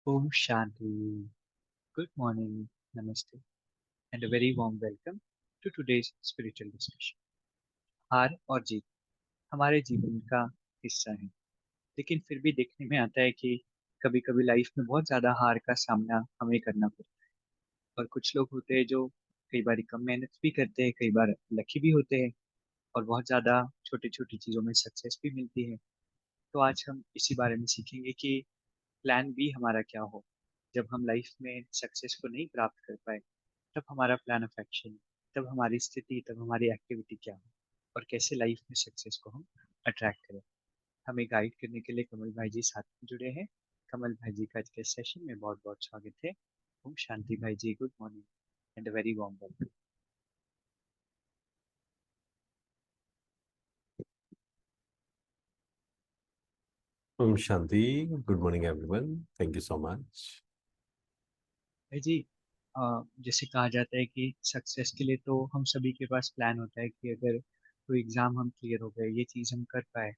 Om Shanti. Good morning, Namaste, and a very warm welcome to today's spiritual discussion. हार और जीत हमारे जीवन का हिस्सा है, लेकिन फिर भी देखने में आता है कि कभी-कभी लाइफ में बहुत ज़्यादा हार का सामना हमें करना पड़ता है। और कुछ लोग होते हैं जो कई बार कम मेहनत भी करते हैं, कई बार लकी भी होते हैं और बहुत ज़्यादा छोटी-छोटी चीज़ों में सक्सेस भी मिलती है। तो आज हम इसी बारे में सीखेंगे कि प्लान बी हमारा क्या हो जब हम लाइफ में सक्सेस को नहीं प्राप्त कर पाए। तब हमारा प्लान ऑफ एक्शन, तब हमारी स्थिति, तब हमारी एक्टिविटी क्या हो और कैसे लाइफ में सक्सेस को हम अट्रैक्ट करें। हमें गाइड करने के लिए कमल भाई जी साथ में जुड़े हैं। कमल भाई जी का आज के सेशन में बहुत बहुत स्वागत है। ओम शांति भाई जी, good morning and very warm welcome. Om Shanti. Good morning, everyone. Thank you so much. भाई जी, जैसे कहा जाता है कि सक्सेस के लिए तो हम सभी के पास प्लान होता है कि अगर कोई एग्जाम हम क्लियर हो गए, ये चीज़ हम कर पाए,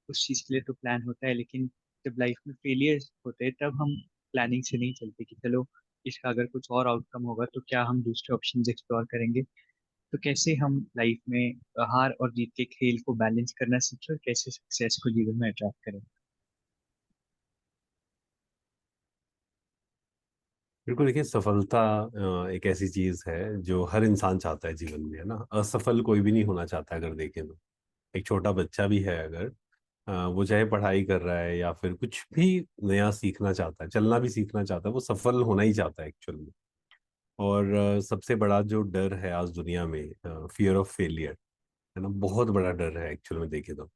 उस चीज़ के लिए तो प्लान होता है। लेकिन जब लाइफ में फेलियर होते हैं तब हम प्लानिंग से नहीं चलते कि चलो इसका अगर कुछ और आउटकम होगा तो क्या हम दूसरे ऑप्शंस एक्सप्लोर करेंगे। तो कैसे हम लाइफ में हार और जीत के खेल को बैलेंस करना सीखें और कैसे सक्सेस को जीवन में अट्रैक्ट करें। बिल्कुल देखिए, सफलता एक ऐसी चीज है जो हर इंसान चाहता है जीवन में, है ना। असफल कोई भी नहीं होना चाहता। अगर देखें तो एक छोटा बच्चा भी है, अगर वो चाहे पढ़ाई कर रहा है या फिर कुछ भी नया सीखना चाहता है, चलना भी सीखना चाहता है, वो सफल होना ही चाहता है एक्चुअल में। और सबसे बड़ा जो डर है आज दुनिया में, फियर ऑफ फेलियर, है ना, बहुत बड़ा डर है एक्चुअल में देखे तो।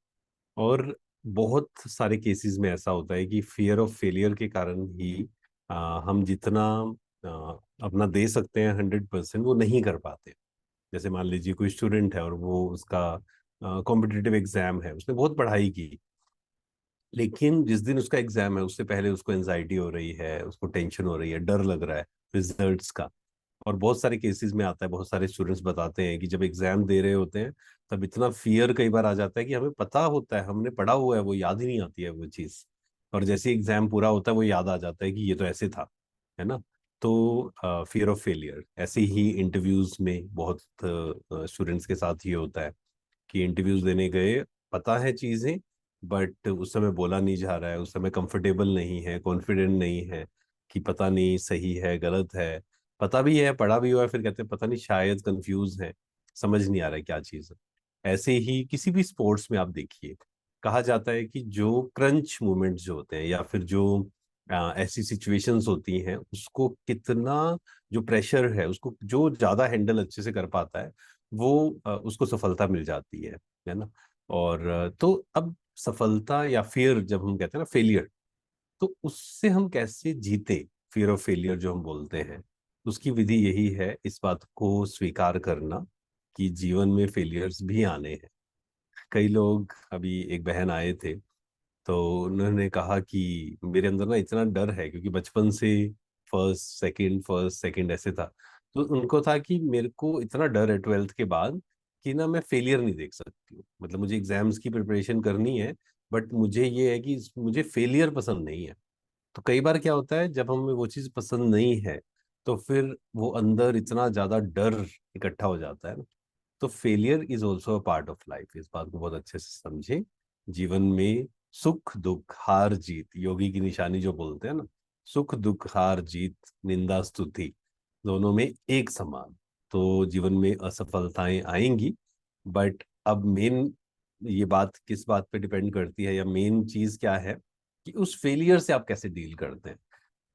और बहुत सारे केसेस में ऐसा होता है कि फियर ऑफ फेलियर के कारण ही हम जितना अपना दे सकते हैं 100%, वो नहीं कर पाते। जैसे मान लीजिए कोई स्टूडेंट है और वो उसका कॉम्पिटिटिव एग्जाम है, उसने बहुत पढ़ाई की, लेकिन जिस दिन उसका एग्जाम है उससे पहले उसको एनजाइटी हो रही है, उसको टेंशन हो रही है, डर लग रहा है रिजल्ट्स का। और बहुत सारे केसेस में आता है, बहुत सारे स्टूडेंट्स बताते हैं कि जब एग्जाम दे रहे होते हैं तब इतना फियर कई बार आ जाता है कि हमें पता होता है, हमने पढ़ा हुआ है, वो याद ही नहीं आती है वो चीज़। और जैसे एग्जाम पूरा होता है वो याद आ जाता है कि ये तो ऐसे था, है ना। तो फियर ऑफ फेलियर ऐसे ही इंटरव्यूज में बहुत स्टूडेंट्स के साथ ये होता है कि इंटरव्यूज देने गए, पता है चीज़ें, बट उस समय बोला नहीं जा रहा है, उस समय कंफर्टेबल नहीं है, कॉन्फिडेंट नहीं है कि पता नहीं सही है गलत है। पता भी है, पढ़ा भी हुआ है, फिर कहते हैं पता नहीं, शायद कंफ्यूज है, समझ नहीं आ रहा है क्या चीज़ है। ऐसे ही किसी भी स्पोर्ट्स में आप देखिए, कहा जाता है कि जो क्रंच मोमेंट्स जो होते हैं या फिर जो ऐसी सिचुएशंस होती हैं, उसको कितना, जो प्रेशर है उसको जो ज्यादा हैंडल अच्छे से कर पाता है, वो उसको सफलता मिल जाती है ना। और तो अब सफलता या फिर जब हम कहते हैं ना फेलियर, तो उससे हम कैसे जीते, फियर ऑफ फेलियर जो हम बोलते हैं, उसकी विधि यही है, इस बात को स्वीकार करना कि जीवन में फेलियर्स भी आने हैं। कई लोग, अभी एक बहन आए थे, तो उन्होंने कहा कि मेरे अंदर ना इतना डर है, क्योंकि बचपन से फर्स्ट सेकंड ऐसे था। तो उनको था कि मेरे को इतना डर है 12th के बाद कि ना मैं फेलियर नहीं देख सकती हूँ, मतलब मुझे एग्जाम्स की प्रिपरेशन करनी है, बट मुझे ये है कि मुझे फेलियर पसंद नहीं है। तो कई बार क्या होता है, जब हमें वो चीज़ पसंद नहीं है, तो फिर वो अंदर इतना ज्यादा डर इकट्ठा हो जाता है ना। तो failure is also a part of life, इस बात को बहुत अच्छे से समझे। जीवन में सुख दुख हार जीत, योगी की निशानी जो बोलते हैं ना, सुख दुख हार जीत, निंदा स्तुति, दोनों में एक समान। तो जीवन में असफलताएं आएंगी, बट अब मेन ये बात किस बात पे डिपेंड करती है, या मेन चीज क्या है कि उस फेलियर से आप कैसे डील करते हैं,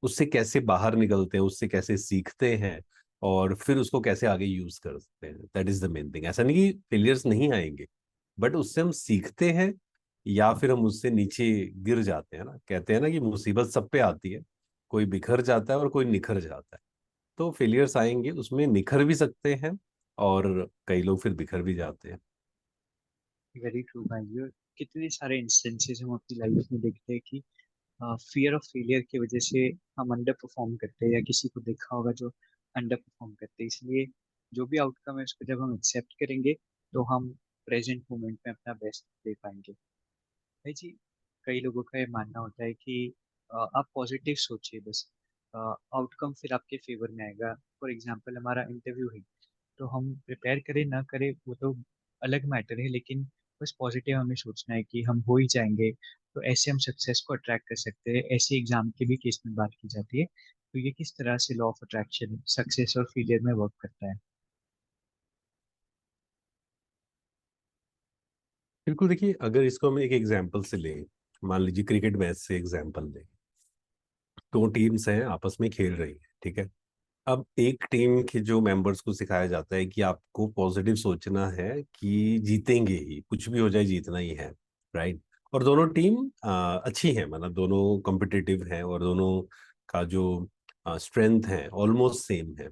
उससे कैसे बाहर निकलते हैं, उससे कैसे सीखते हैं, और फिर उसको कैसे आगे यूज कर सकते हैं। That is the main thing. ऐसा नहीं कि फेलियर्स नहीं आएंगे, बट उससे हम सीखते हैं या फिर हम उससे नीचे गिर जाते हैं ना। कहते हैं ना कि मुसीबत सब पे आती है, कोई बिखर जाता है और कोई निखर जाता है। तो फेलियर्स आएंगे, उसमें निखर भी सकते हैं, और कई लोग फिर बिखर भी जाते हैं। वेरी ट्रू भाई जी। और कितने सारे इंस्टेंसेस हम अपनी लाइफ में देखते हैं कि फियर ऑफ फेलियर की वजह से हम अंडर परफॉर्म करते हैं या किसी को देखा होगा जो अंडर परफॉर्म करते हैं। इसलिए जो भी आउटकम है उसको जब हम एक्सेप्ट करेंगे तो हम प्रेजेंट मोमेंट में अपना बेस्ट दे पाएंगे। भाई जी, कई लोगों का ये मानना होता है कि आप पॉजिटिव सोचिए बस। आउटकम फिर आपके फेवर में आएगा। फॉर एग्जांपल हमारा इंटरव्यू है, तो हम प्रिपेयर करें ना करें वो तो अलग मैटर है, लेकिन बस पॉजिटिव हमें सोचना है कि हम हो ही जाएंगे। तो ऐसे हम सक्सेस को अट्रैक्ट कर सकते हैं। ऐसे एग्जाम के भी केस में बात की जाती है। तो ये किस तरह से लॉ ऑफ अट्रैक्शन सक्सेस और फेलियर में वर्क करता है। बिल्कुल, देखिए अगर इसको हम एक एग्जांपल से लें, मान लीजिए क्रिकेट मैच से एग्जांपल लें। दो टीम्स हैं आपस में खेल रही हैं, ठीक है। अब एक टीम के जो मेंबर्स को सिखाया जाता है कि आपको पॉजिटिव सोचना है कि जीतेंगे ही, कुछ भी हो जाए जीतना ही है, राइट। और दोनों टीम अच्छी हैं, मतलब दोनों कॉम्पिटिटिव हैं और दोनों का जो स्ट्रेंथ है ऑलमोस्ट सेम है।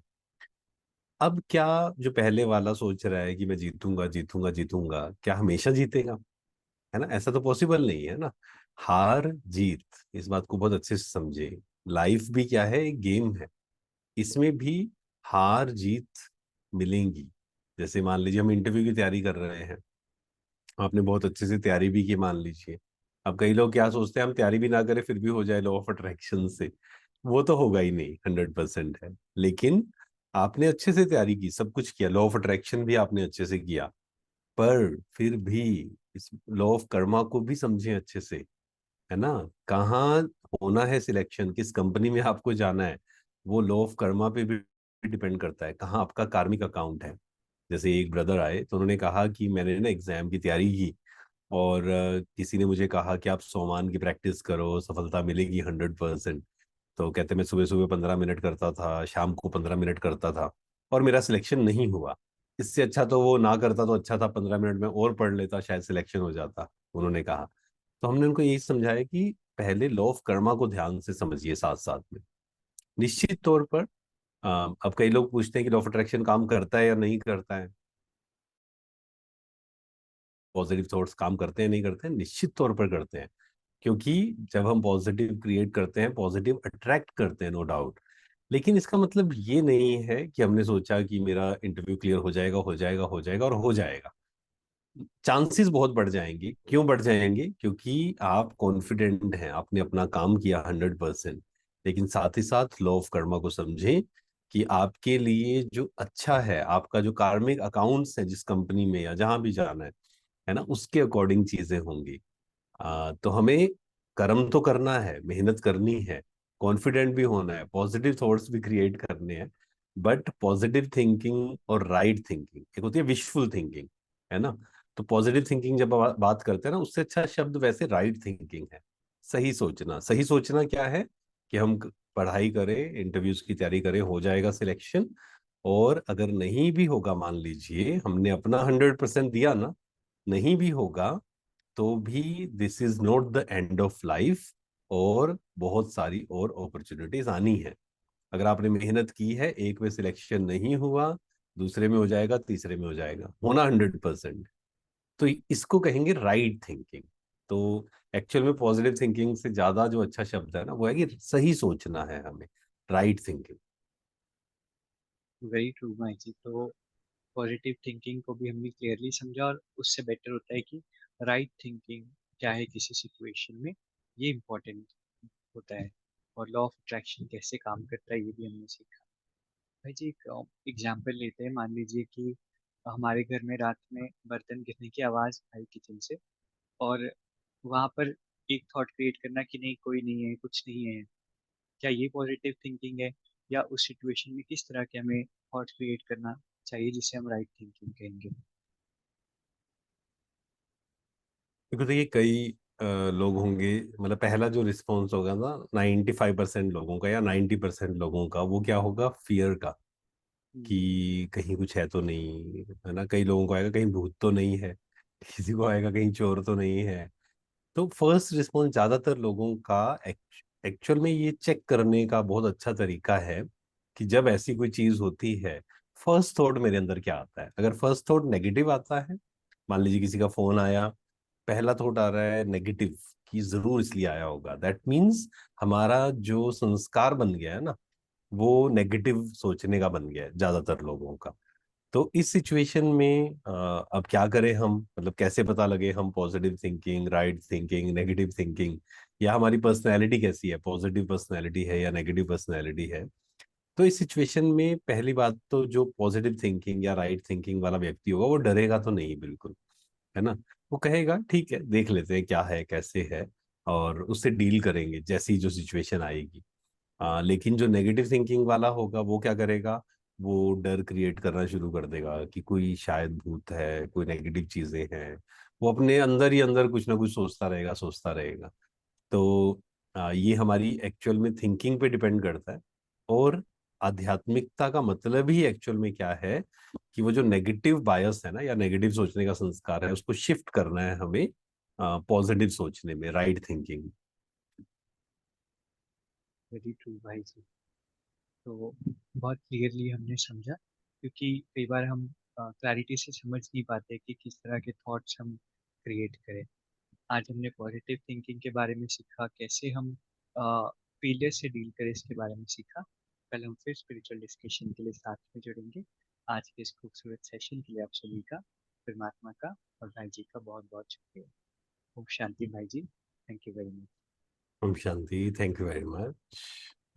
अब क्या जो पहले वाला सोच रहा है कि मैं जीतूंगा जीतूंगा जीतूंगा, क्या हमेशा जीतेगा? है ना, ऐसा तो पॉसिबल नहीं है ना। हार जीत, इस बात को बहुत अच्छे से समझे। लाइफ भी क्या है, एक गेम है। इसमें भी हार जीत मिलेंगी। जैसे मान लीजिए हम इंटरव्यू की तैयारी कर रहे हैं, आपने बहुत अच्छे से तैयारी भी की मान लीजिए। अब कई लोग क्या सोचते हैं, हम तैयारी भी ना करें फिर भी हो जाए लॉ ऑफ अट्रैक्शन से। वो तो होगा ही नहीं, 100% है। लेकिन आपने अच्छे से तैयारी की, सब कुछ किया, लॉ ऑफ अट्रैक्शन भी आपने अच्छे से किया, पर फिर भी इस लॉ ऑफ कर्मा को भी समझें अच्छे से। है ना, कहाँ होना है सिलेक्शन, किस कंपनी में आपको जाना है, वो लॉ ऑफ कर्मा पे भी डिपेंड करता है, कहाँ आपका कार्मिक अकाउंट है। जैसे एक ब्रदर आए तो उन्होंने कहा कि मैंने ना एग्जाम की तैयारी की, और किसी ने मुझे कहा कि आप सोमान की प्रैक्टिस करो, सफलता मिलेगी 100%। तो कहते मैं सुबह सुबह 15 मिनट करता था, शाम को 15 मिनट करता था, और मेरा सिलेक्शन नहीं हुआ। इससे अच्छा तो वो ना करता तो अच्छा था, 15 मिनट में और पढ़ लेता, शायद सिलेक्शन हो जाता, उन्होंने कहा। तो हमने उनको यही समझाया कि पहले लॉ ऑफ कर्मा को ध्यान से समझिए साथ साथ में। निश्चित तौर पर अब कई लोग पूछते हैं कि लॉ ऑफ अट्रैक्शन काम करता है या नहीं करता है, पॉजिटिव थॉट्स काम करते हैं नहीं करते हैं, निश्चित तौर पर करते हैं। क्योंकि जब हम पॉजिटिव क्रिएट करते हैं, पॉजिटिव अट्रैक्ट करते हैं, नो डाउट। लेकिन इसका मतलब ये नहीं है कि हमने सोचा कि मेरा इंटरव्यू क्लियर हो जाएगा हो जाएगा हो जाएगा और हो जाएगा। चांसेस बहुत बढ़ जाएंगे। क्यों बढ़ जाएंगे? क्योंकि आप कॉन्फिडेंट हैं, आपने अपना काम किया 100%। लेकिन साथ ही साथ लॉ ऑफ कर्मा को समझें कि आपके लिए जो अच्छा है, आपका जो कार्मिक अकाउंट्स है जिस कंपनी में या जहां भी जाना है ना, उसके अकॉर्डिंग चीजें होंगी। तो हमें कर्म तो करना है, मेहनत करनी है, कॉन्फिडेंट भी होना है, पॉजिटिव थॉट्स भी क्रिएट करने हैं। बट पॉजिटिव थिंकिंग और राइट थिंकिंग, एक होती है विशफुल थिंकिंग, है ना। तो पॉजिटिव थिंकिंग जब बात करते हैं ना, उससे अच्छा शब्द वैसे राइट थिंकिंग है। सही सोचना, सही सोचना क्या है कि हम पढ़ाई करें, इंटरव्यूज की तैयारी करें, हो जाएगा सिलेक्शन। और अगर नहीं भी होगा, मान लीजिए हमने अपना 100% दिया ना, नहीं भी होगा, तो भी this is not the end of life. और बहुत सारी और अपॉर्चुनिटीज आनी है। अगर आपने मेहनत की है, एक में सिलेक्शन नहीं हुआ, दूसरे में हो जाएगा, तीसरे में हो जाएगा, होना 100%। तो इसको कहेंगे राइट थिंकिंग। तो एक्चुअल में पॉजिटिव थिंकिंग से ज्यादा जो अच्छा शब्द है ना, वो है कि सही सोचना है हमें, राइट थिंकिंग। वेरी ट्रू भाई जी। तो पॉजिटिव थिंकिंग को भी हमने क्लियरली समझा, और उससे बेटर होता है कि राइट थिंकिंग क्या है किसी सिचुएशन में, ये इम्पोर्टेंट होता है। और लॉ ऑफ अट्रैक्शन कैसे काम करता है ये भी हमने सीखा। भाई जी एक एग्जाम्पल लेते हैं। मान लीजिए कि हमारे घर में रात में बर्तन गिरने की आवाज़ आई किचन से, और वहाँ पर एक थॉट क्रिएट करना कि नहीं कोई नहीं है, कुछ नहीं है। क्या ये पॉजिटिव थिंकिंग है? या उस सिचुएशन में किस तरह के हमें थॉट क्रिएट करना चाहिए जिसे हम राइट थिंकिंग कहेंगे। देखो, देखिए कई लोग होंगे, मतलब पहला जो रिस्पॉन्स होगा ना 95% लोगों का या 90% लोगों का, वो क्या होगा, फियर का। हम्म, कि कहीं कुछ है तो नहीं, है ना। कई लोगों को आएगा कहीं भूत तो नहीं है, किसी को आएगा कहीं चोर तो नहीं है। तो फर्स्ट रिस्पॉन्स ज्यादातर लोगों का एक्चुअल में ये चेक करने का बहुत अच्छा तरीका है कि जब ऐसी कोई चीज होती है, फर्स्ट थॉट मेरे अंदर क्या आता है। अगर फर्स्ट थॉट नेगेटिव आता है, मान लीजिए किसी का फोन आया, पहला थॉट आ रहा है नेगेटिव, कि जरूर इसलिए आया होगा, दैट मीन्स हमारा जो संस्कार बन गया है ना, वो नेगेटिव सोचने का बन गया है ज्यादातर लोगों का। तो इस सिचुएशन में अब क्या करें हम, मतलब कैसे पता लगे हम positive thinking, right thinking, negative thinking, या हमारी पर्सनैलिटी कैसी है, पॉजिटिव पर्सनैलिटी है या नेगेटिव पर्सनैलिटी है। तो इस सिचुएशन में पहली बात तो जो पॉजिटिव थिंकिंग या राइट थिंकिंग वाला व्यक्ति होगा वो डरेगा तो नहीं, बिल्कुल, है ना। वो कहेगा ठीक है, देख लेते हैं क्या है कैसे है, और उससे डील करेंगे जैसी जो सिचुएशन आएगी। लेकिन जो नेगेटिव थिंकिंग वाला होगा वो क्या करेगा, वो डर क्रिएट करना शुरू कर देगा कि कोई शायद भूत है, कोई नेगेटिव चीजें हैं। वो अपने अंदर ही अंदर कुछ ना कुछ सोचता रहेगा, सोचता रहेगा। तो ये हमारी एक्चुअल में थिंकिंग पे डिपेंड करता है। और आध्यात्मिकता का मतलब ही एक्चुअल में क्या है कि वो जो नेगेटिव बायस है ना, या नेगेटिव सोचने का संस्कार है, उसको शिफ्ट करना है हमें पॉजिटिव सोचने में, राइट थिंकिंग। वेरी ट्रू भाई जी। तो बहुत क्लियरली हमने समझा, क्योंकि कई बार हम क्लैरिटी से समझ नहीं पाते कि किस तरह के थॉट्स हम क्रिएट करें। आज हमने पॉजिटिव थिंकिंग के बारे में सीखा, कैसे हम फेलियर से डील करें इसके बारे में सीखा। कल हम फिर स्पिरिचुअल डिस्कशन के लिए साथ में जुड़ेंगे। आज के इस खूबसूरत सेशन के लिए आप सभी का, परमात्मा का और भाई जी का बहुत बहुत शुक्रिया। ओम शांति भाई जी, thank you very much. Om Shanti, thank you very much.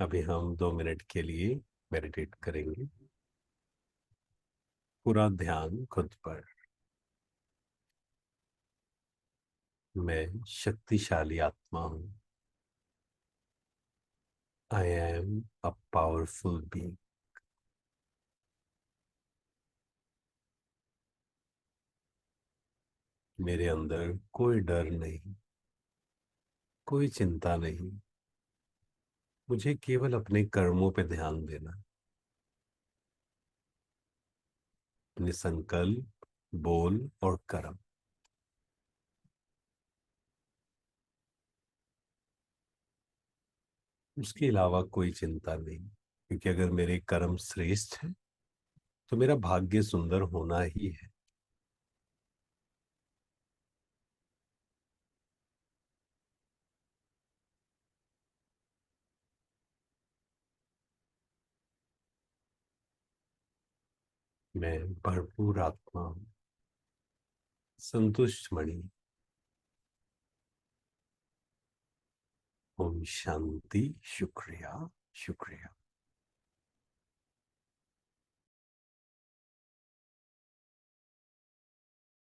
अभी हम 2 मिनट के लिए मेडिटेट करेंगे। पूरा ध्यान खुद पर। मैं शक्तिशाली आत्मा हूँ। I am a powerful being. मेरे अंदर कोई डर नहीं, कोई चिंता नहीं। मुझे केवल अपने कर्मों पे ध्यान देना, अपने संकल्प, बोल और कर्म, उसके अलावा कोई चिंता नहीं। क्योंकि अगर मेरे कर्म श्रेष्ठ है तो मेरा भाग्य सुंदर होना ही है। मैं भरपूर आत्मा हूँ, संतुष्ट मणि। ओम शांति। शुक्रिया, शुक्रिया।